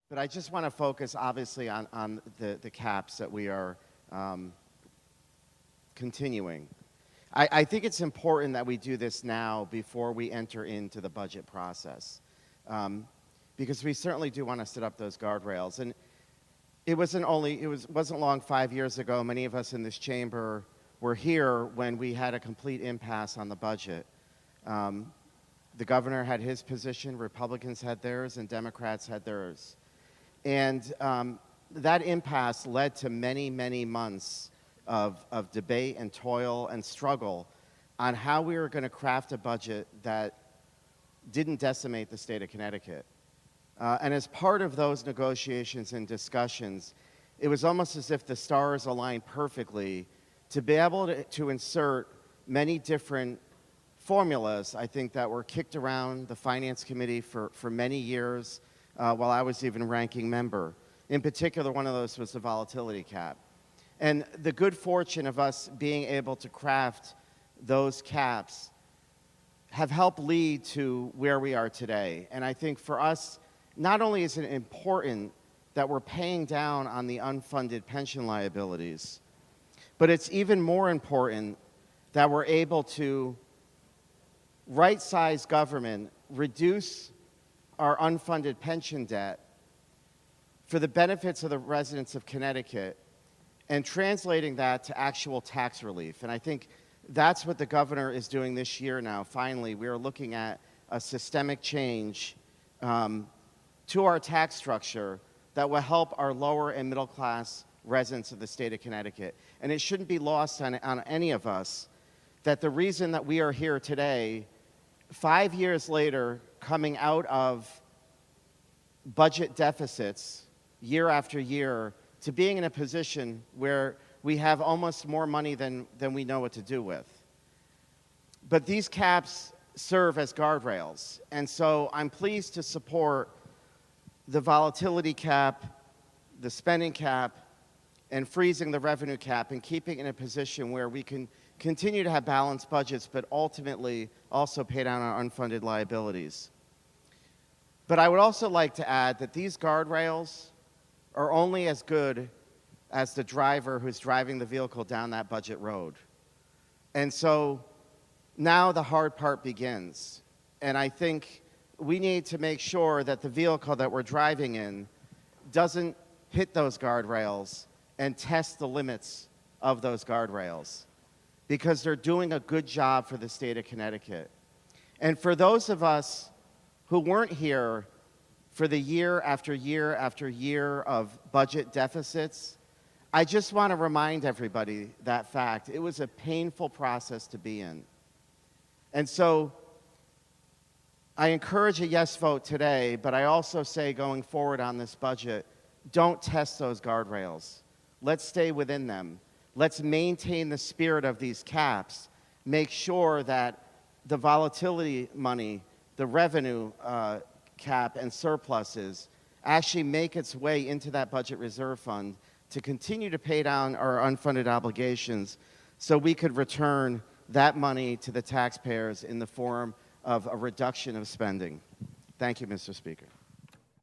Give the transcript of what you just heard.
But I just want to focus, obviously, on the caps that we are continuing. I think it's important that we do this now before we enter into the budget process, because we certainly do want to set up those guardrails. And it wasn't long 5 years ago. Many of us in this chamber were here when we had a complete impasse on the budget. The governor had his position, Republicans had theirs, and Democrats had theirs. And that impasse led to many, many months of debate and toil and struggle on how we were going to craft a budget that didn't decimate the state of Connecticut. And as part of those negotiations and discussions, it was almost as if the stars aligned perfectly to be able to insert many different formulas, I think, that were kicked around the Finance Committee for many years while I was even ranking member. In particular, one of those was the volatility cap. And the good fortune of us being able to craft those caps have helped lead to where we are today. And I think for us, not only is it important that we're paying down on the unfunded pension liabilities, but it's even more important that we're able to right-size government, reduce our unfunded pension debt for the benefits of the residents of Connecticut, and translating that to actual tax relief. And I think that's what the governor is doing this year now. Finally, we are looking at a systemic change to our tax structure that will help our lower and middle class residents of the state of Connecticut. And it shouldn't be lost on any of us that the reason that we are here today, 5 years later, coming out of budget deficits year after year, to being in a position where we have almost more money than we know what to do with. But these caps serve as guardrails. And so I'm pleased to support the volatility cap, the spending cap, and freezing the revenue cap, and keeping in a position where we can continue to have balanced budgets, but ultimately also pay down our unfunded liabilities. But I would also like to add that these guardrails are only as good as the driver who's driving the vehicle down that budget road. And so now the hard part begins. And I think we need to make sure that the vehicle that we're driving in doesn't hit those guardrails and test the limits of those guardrails, because they're doing a good job for the state of Connecticut. And for those of us who weren't here for the year after year after year of budget deficits, I just want to remind everybody that fact. It was a painful process to be in. And so I encourage a yes vote today, but I also say going forward on this budget, don't test those guardrails. Let's stay within them. Let's maintain the spirit of these caps. Make sure that the volatility money, the revenue cap and surpluses actually make its way into that budget reserve fund to continue to pay down our unfunded obligations so we could return that money to the taxpayers in the form of a reduction of spending. Thank you, Mr. Speaker.